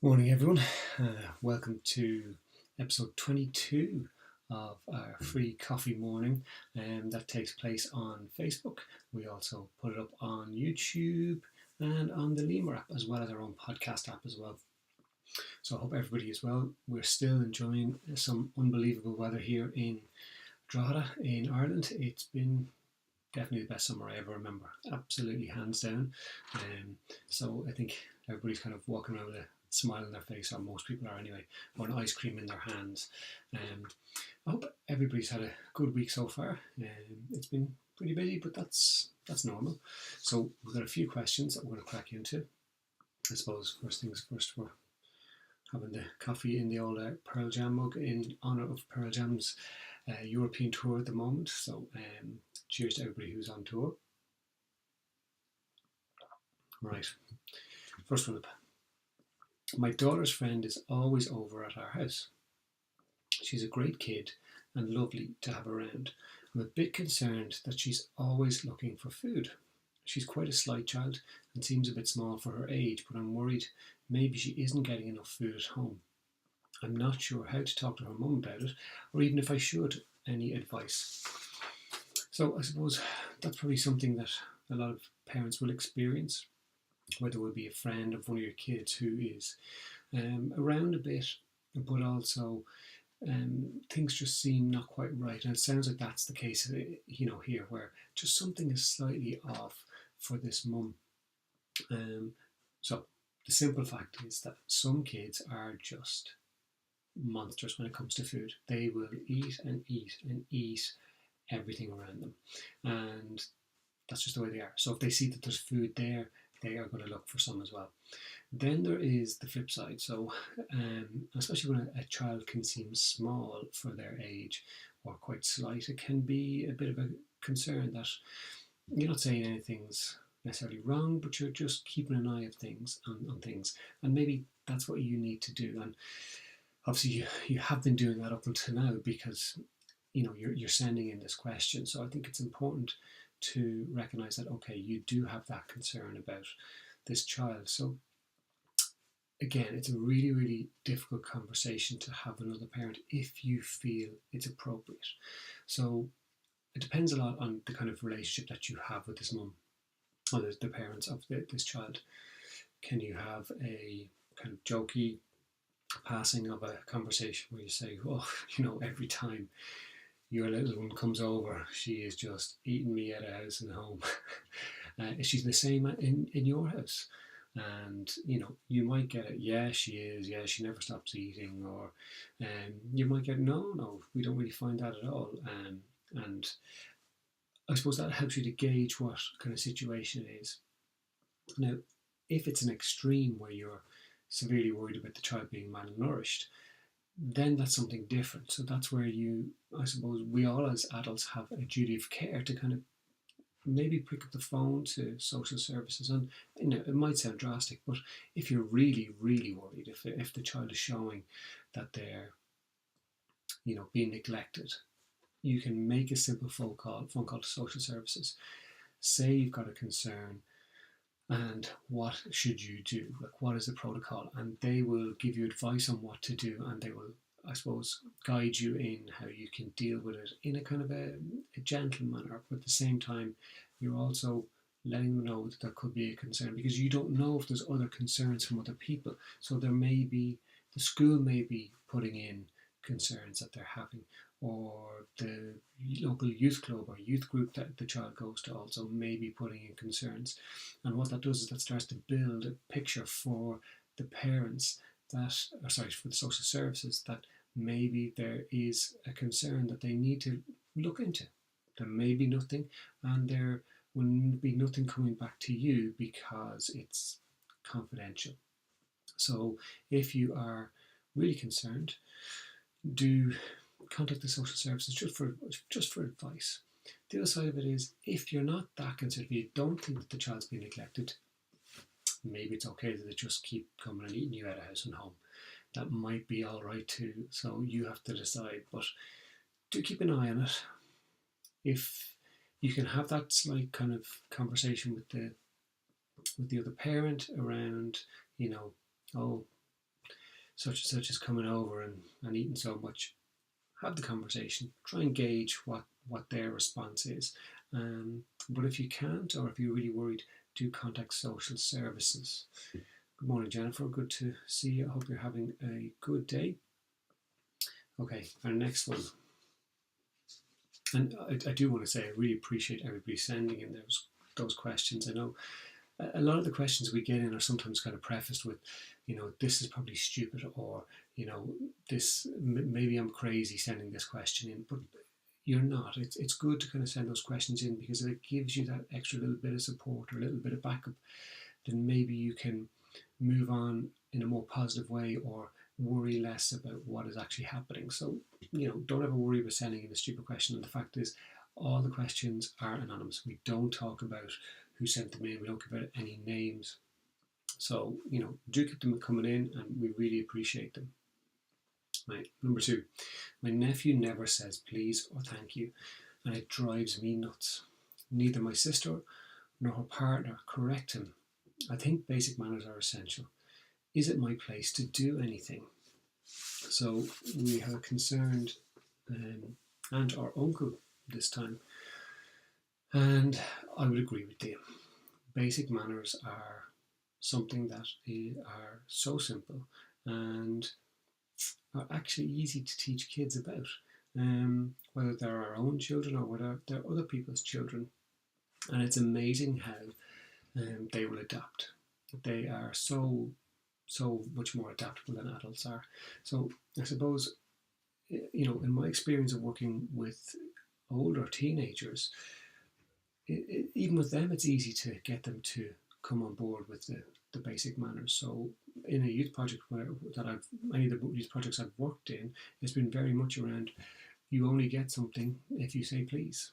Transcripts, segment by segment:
Morning, everyone. Welcome to episode 22 of our free coffee morning, that takes place on Facebook. We also put it up on YouTube and on the Lemur app, as well as our own podcast app as well. So I hope everybody is well. We're still enjoying some unbelievable weather here in Drogheda in Ireland. It's been definitely the best summer I ever remember, absolutely hands down. So I think everybody's kind of walking around with a smile on their face, or most people are anyway, or an ice cream in their hands. I hope everybody's had a good week so far. It's been pretty busy, but that's normal. So we've got a few questions that we're going to crack into. I suppose first things first, we're having the coffee in the old Pearl Jam mug in honour of Pearl Jam's European tour at the moment. So cheers to everybody who's on tour. Right, first one up. My daughter's friend is always over at our house. She's a great kid and lovely to have around. I'm a bit concerned that she's always looking for food. She's quite a slight child and seems a bit small for her age, but I'm worried maybe she isn't getting enough food at home. I'm not sure how to talk to her mum about it, or even if I should. Any advice? So I suppose that's probably something that a lot of parents will experience, where there will be a friend of one of your kids who is around a bit, but also things just seem not quite right. And it sounds like that's the case, here, where just something is slightly off for this mum. So the simple fact is that some kids are just monsters when it comes to food. They will eat and eat and eat everything around them, and that's just the way they are. So if they see that there's food there, they are going to look for some as well. Then there is the flip side. So especially when a child can seem small for their age or quite slight, it can be a bit of a concern that you're not saying anything's necessarily wrong, but you're just keeping an eye of things on things, and maybe that's what you need to do. And obviously you have been doing that up until now, because you're sending in this question. So I think it's important to recognize that, okay, you do have that concern about this child. So again, it's a really, really difficult conversation to have with another parent if you feel it's appropriate. So it depends a lot on the kind of relationship that you have with this mum, or the parents of this child. Can you have a kind of jokey passing of a conversation where you say, oh, every time your little one comes over, she is just eating me at a house and home. Is she the same in your house? And you might get it, yeah, she is, yeah, she never stops eating. Or you might get, no, we don't really find that at all. And I suppose that helps you to gauge what kind of situation it is. Now, if it's an extreme where you're severely worried about the child being malnourished, then that's something different. So that's where I suppose we all as adults have a duty of care to kind of maybe pick up the phone to social services. And it might sound drastic, but if you're really, really worried, if the child is showing that they're being neglected, you can make a simple phone call to social services. Say you've got a concern, and what should you do? Like, what is the protocol? And they will give you advice on what to do, and they will, I suppose, guide you in how you can deal with it in a kind of a gentle manner. But at the same time, you're also letting them know that there could be a concern, because you don't know if there's other concerns from other people. So the school may be putting in concerns that they're having, or the local youth club or youth group that the child goes to also may be putting in concerns. And what that does is that starts to build a picture for the parents for the social services, that maybe there is a concern that they need to look into. There may be nothing, and there will be nothing coming back to you because it's confidential. So if you are really concerned, do contact the social services just for advice. The other side of it is, if you're not that concerned, if you don't think that the child's being neglected, maybe it's okay that they just keep coming and eating you at a house and home. That might be all right too. So you have to decide, but do keep an eye on it. If you can have that slight kind of conversation with the other parent around, oh, such and such is coming over and eating so much. Have the conversation. Try and gauge what their response is. But if you can't, or if you're really worried, do contact social services. Good morning, Jennifer. Good to see you. I hope you're having a good day. Okay, our next one. And I do want to say I really appreciate everybody sending in those questions. I know a lot of the questions we get in are sometimes kind of prefaced with, this is probably stupid, or, this, maybe I'm crazy sending this question in, but you're not. It's good to kind of send those questions in, because if it gives you that extra little bit of support or a little bit of backup, then maybe you can move on in a more positive way, or worry less about what is actually happening. So, don't ever worry about sending in a stupid question. And the fact is, all the questions are anonymous. We don't talk about who sent them in. We don't give out any names. So, do keep them coming in, and we really appreciate them. Right. Number 2, my nephew never says please or thank you, and it drives me nuts. Neither my sister nor her partner correct him. I think basic manners are essential. Is it my place to do anything? So we have a concerned aunt or uncle this time, and I would agree with you. Basic manners are something that are so simple and are actually easy to teach kids about, whether they're our own children or whether they're other people's children. And it's amazing how they will adapt. They are so much more adaptable than adults are. So I suppose, in my experience of working with older teenagers, even with them, it's easy to get them to come on board with the basic manners. So in a youth project any of the youth projects I've worked in, it's been very much around, you only get something if you say please.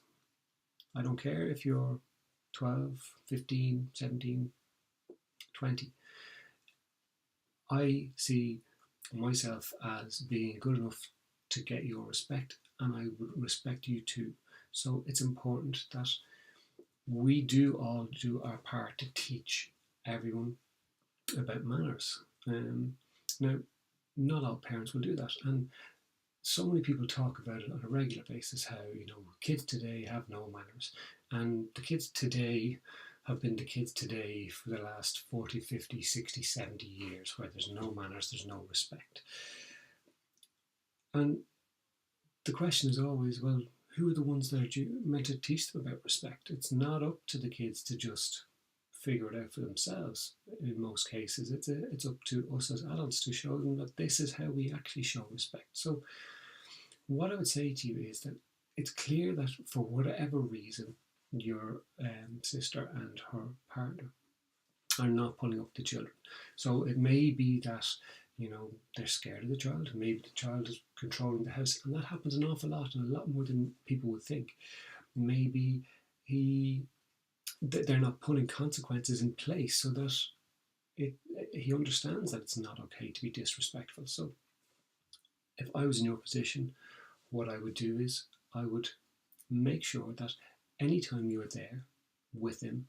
I don't care if you're 12, 15, 17, 20. I see myself as being good enough to get your respect, and I would respect you too. So it's important that we do all do our part to teach everyone about manners. Now, not all parents will do that, and so many people talk about it on a regular basis, how, kids today have no manners, and the kids today have been the kids today for the last 40, 50, 60, 70 years, where there's no manners, there's no respect. And the question is always, well, who are the ones that are meant to teach them about respect? It's not up to the kids to just figure it out for themselves. In most cases, it's up to us as adults to show them that this is how we actually show respect. So what I would say to you is that it's clear that for whatever reason, your sister and her partner are not pulling up the children. So it may be that, they're scared of the child. Maybe the child is controlling the house, and that happens an awful lot, and a lot more than people would think. Maybe they're not putting consequences in place so that he understands that it's not okay to be disrespectful. So if I was in your position, what I would do is I would make sure that anytime you're there with him,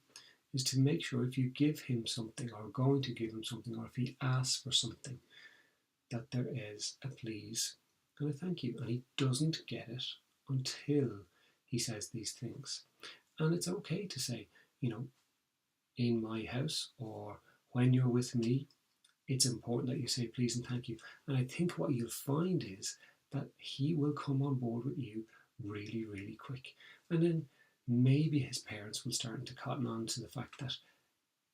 is to make sure if you give him something, or are going to give him something, or if he asks for something, that there is a please and a thank you. And he doesn't get it until he says these things. And it's okay to say, in my house, or when you're with me, it's important that you say please and thank you. And I think what you'll find is that he will come on board with you really, really quick. And then maybe his parents will start to cotton on to the fact that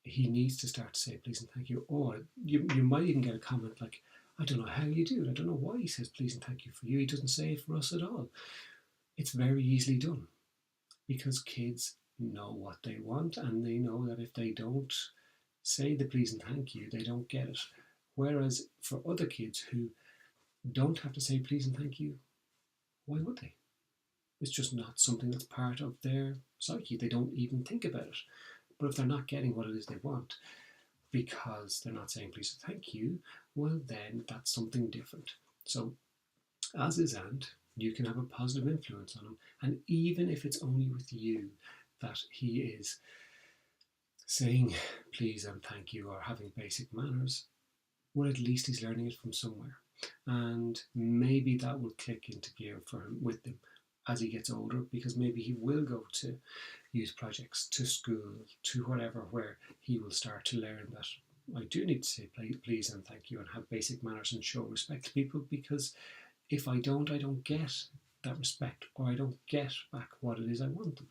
he needs to start to say please and thank you. Or you might even get a comment like, I don't know how you do it. I don't know why he says please and thank you for you. He doesn't say it for us at all. It's very easily done, because kids know what they want, and they know that if they don't say the please and thank you, they don't get it. Whereas for other kids who don't have to say please and thank you, why would they? It's just not something that's part of their psyche. They don't even think about it. But if they're not getting what it is they want because they're not saying please and thank you, well, then that's something different. So as his aunt, you can have a positive influence on him. And even if it's only with you that he is saying please and thank you, or having basic manners, well, at least he's learning it from somewhere. And maybe that will click into gear for him with him as he gets older, because maybe he will go to youth projects, to school, to whatever, where he will start to learn that I do need to say please and thank you and have basic manners and show respect to people, because if I don't get that respect, or I don't get back what it is I want them.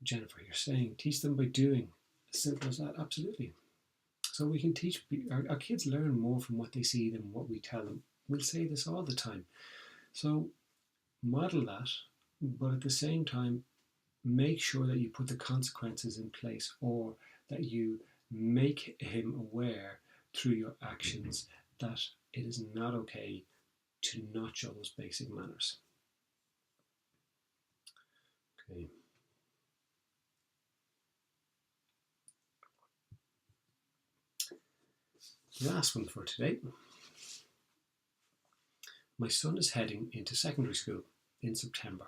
Jennifer, you're saying teach them by doing. As simple as that, absolutely. So we can teach our kids learn more from what they see than what we tell them. We'll say this all the time. So model that, but at the same time, make sure that you put the consequences in place, or that you make him aware through your actions that it is not okay to not show those basic manners. Okay. Last one for today. My son is heading into secondary school in September,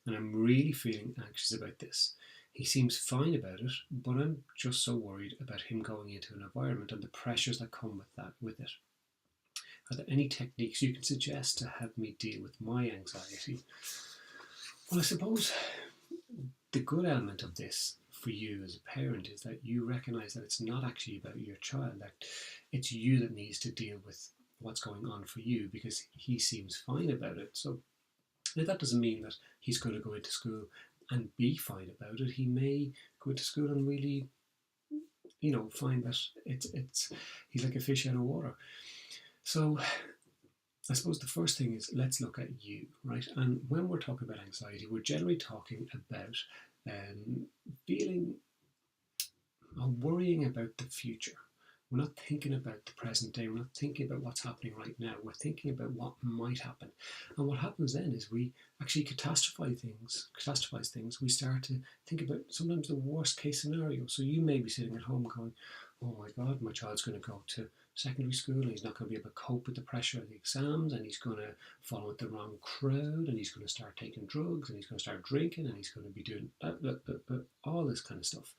and I'm really feeling anxious about this. He seems fine about it, but I'm just so worried about him going into an environment and the pressures that come with it. Are there any techniques you can suggest to help me deal with my anxiety? Well, I suppose the good element of this for you as a parent is that you recognise that it's not actually about your child, that it's you that needs to deal with what's going on for you, because he seems fine about it. So now that doesn't mean that he's going to go into school and be fine about it. He may go into school and really, find that it's he's like a fish out of water. So I suppose the first thing is, let's look at you, right? And when we're talking about anxiety, we're generally talking about feeling or worrying about the future. We're not thinking about the present day. We're not thinking about what's happening right now. We're thinking about what might happen. And what happens then is we actually catastrophize things. We start to think about sometimes the worst case scenario. So you may be sitting at home going, oh my God, my child's going to go to secondary school and he's not going to be able to cope with the pressure of the exams, and he's going to follow with the wrong crowd, and he's going to start taking drugs, and he's going to start drinking, and he's going to be doing all this kind of stuff.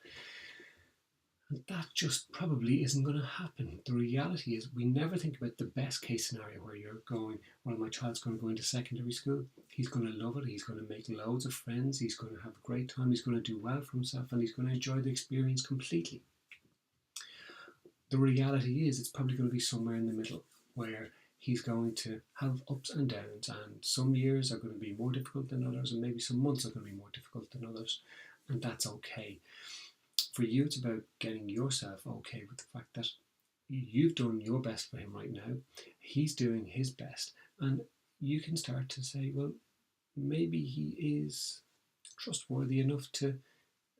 And that just probably isn't going to happen. The reality is we never think about the best case scenario where you're going, well, my child's going to go into secondary school. He's going to love it. He's going to make loads of friends. He's going to have a great time. He's going to do well for himself, and he's going to enjoy the experience completely. The reality is it's probably going to be somewhere in the middle, where he's going to have ups and downs, and some years are going to be more difficult than others, and maybe some months are going to be more difficult than others, and that's okay. For you, it's about getting yourself okay with the fact that you've done your best for him right now. He's doing his best, and you can start to say, well, maybe he is trustworthy enough to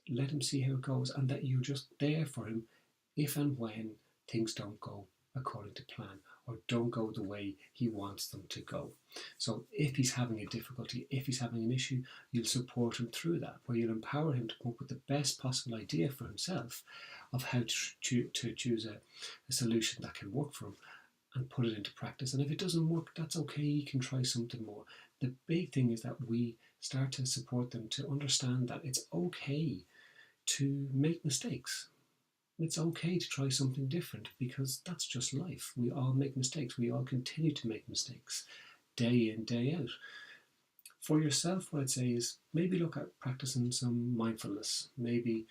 let him see how it goes, and that you're just there for him if and when things don't go according to plan, or don't go the way he wants them to go. So if he's having a difficulty, if he's having an issue, you'll support him through that, where you'll empower him to come up with the best possible idea for himself of how to choose a solution that can work for him, and put it into practice. And if it doesn't work, that's okay, you can try something more. The big thing is that we start to support them to understand that it's okay to make mistakes. It's okay to try something different, because that's just life. We all make mistakes. We all continue to make mistakes day in, day out. For yourself, what I'd say is maybe look at practicing some mindfulness. Maybe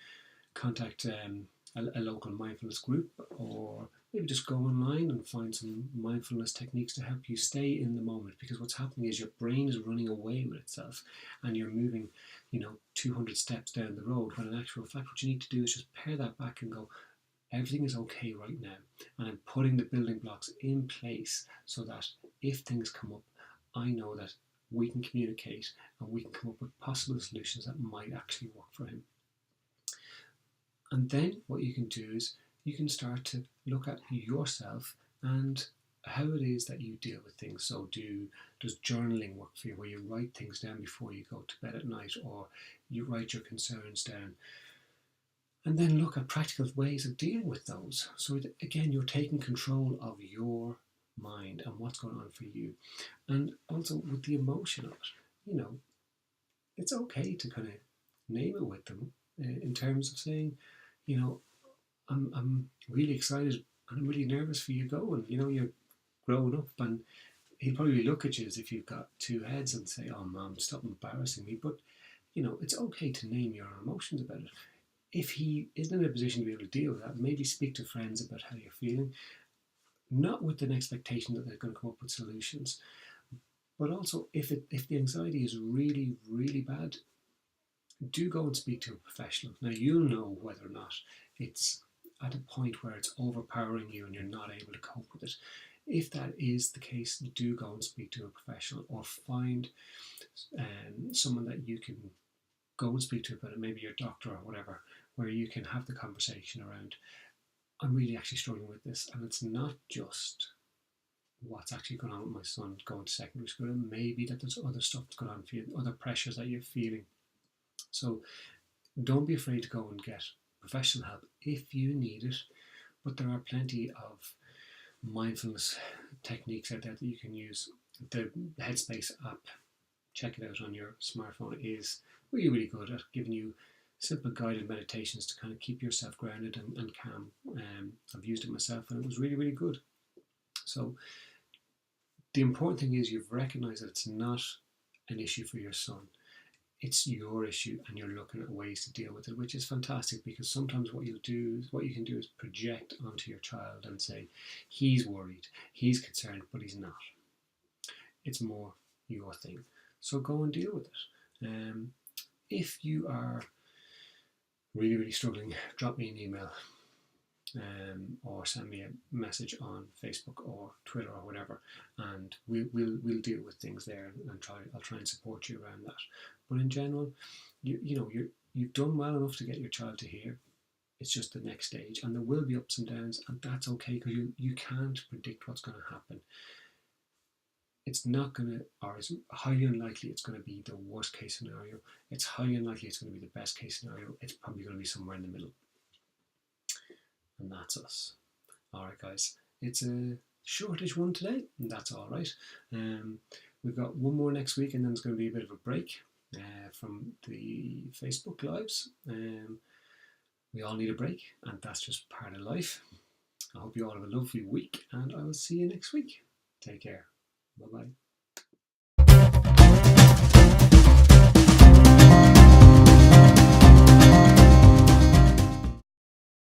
contact a local mindfulness group, or maybe just go online and find some mindfulness techniques to help you stay in the moment, because what's happening is your brain is running away with itself, and you're moving 200 steps down the road, when in actual fact what you need to do is just pare that back and go, everything is okay right now, and I'm putting the building blocks in place so that if things come up, I know that we can communicate and we can come up with possible solutions that might actually work for him. And then what you can do is you can start to look at yourself and how it is that you deal with things. So does journaling work for you, where you write things down before you go to bed at night, or you write your concerns down? And then look at practical ways of dealing with those. So again, you're taking control of your mind and what's going on for you. And also with the emotion of it, it's okay to kind of name it with them, in terms of saying, I'm really excited and I'm really nervous for you going. You're grown up, and he'd probably look at you as if you've got two heads and say, "Oh, mom, stop embarrassing me." But it's okay to name your emotions about it. If he isn't in a position to be able to deal with that, maybe speak to friends about how you're feeling, not with an expectation that they're going to come up with solutions, but also if the anxiety is really, really bad, do go and speak to a professional. Now you'll know whether or not it's at a point where it's overpowering you and you're not able to cope with it. If that is the case, do go and speak to a professional, or find someone that you can go and speak to about it, maybe your doctor or whatever, where you can have the conversation around, I'm really actually struggling with this, and it's not just what's actually going on with my son going to secondary school, and maybe that there's other stuff that's going on for you, other pressures that you're feeling. So don't be afraid to go and get professional help if you need it. But there are plenty of mindfulness techniques out there that you can use. The Headspace app, check it out on your smartphone, is really, really good at giving you simple guided meditations to kind of keep yourself grounded and calm. I've used it myself and it was really, really good. So the important thing is you've recognized that it's not an issue for your son. It's your issue, and you're looking at ways to deal with it, which is fantastic, because sometimes what you can do is project onto your child and say, he's worried, he's concerned, but he's not. It's more your thing. So go and deal with it. If you are really, really struggling, drop me an email, or send me a message on Facebook or Twitter or whatever, and we'll deal with things there, and I'll try and support you around that. But in general, you've done well enough to get your child to here. It's just the next stage, and there will be ups and downs, and that's okay, because you can't predict what's going to happen. It's not going to, or it's highly unlikely it's going to be the worst case scenario. It's highly unlikely it's going to be the best case scenario. It's probably going to be somewhere in the middle. And that's us. All right, guys. It's a shortish one today, and that's all right. We've got one more next week, and then it's going to be a bit of a break from the Facebook Lives. We all need a break, and that's just part of life. I hope you all have a lovely week, and I will see you next week. Take care. Bye-bye.